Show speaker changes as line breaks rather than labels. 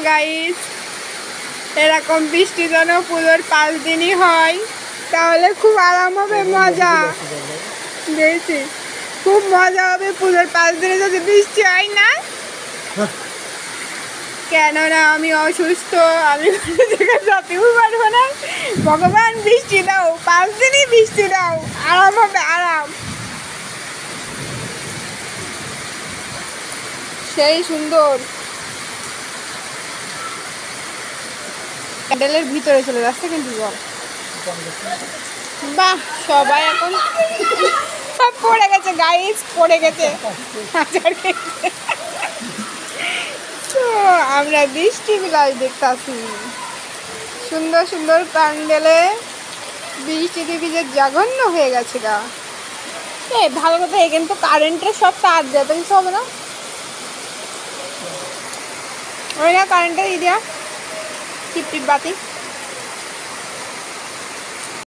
Guys, এরকম বৃষ্টি যেন পুজোর 5 দিনই হয়, তাহলে খুব আরাম হবে, মজা দিয়েছি। খুব মজা হবে পুজোর 5 দিনে যদি বৃষ্টি হয় না। কেননা আমি অসুস্থ, আমি যেতেও পারবো না। ভগবান বৃষ্টি দাও, 5 দিনই বৃষ্টি দাও, আরাম হবে, আরাম। সেই সুন্দর প্যান্ডেলের ভিতরে চলে যাচ্ছে কিন্তু জল। বাহ, সবাই এখন পড়ে গেছে গাইস, পড়ে গেছে। তো আমরা বৃষ্টি বিলাস দেখতেছি, সুন্দর সুন্দর প্যান্ডেলে বৃষ্টিতে ভিজে জঘন্য হয়ে গেছে গা। ভালো কথা, এখানে তো কারেন্টের সব তার যেতে কিছু হবে না, ওই না কারেন্টের ইডিয়া টিপ টিপ বাতি।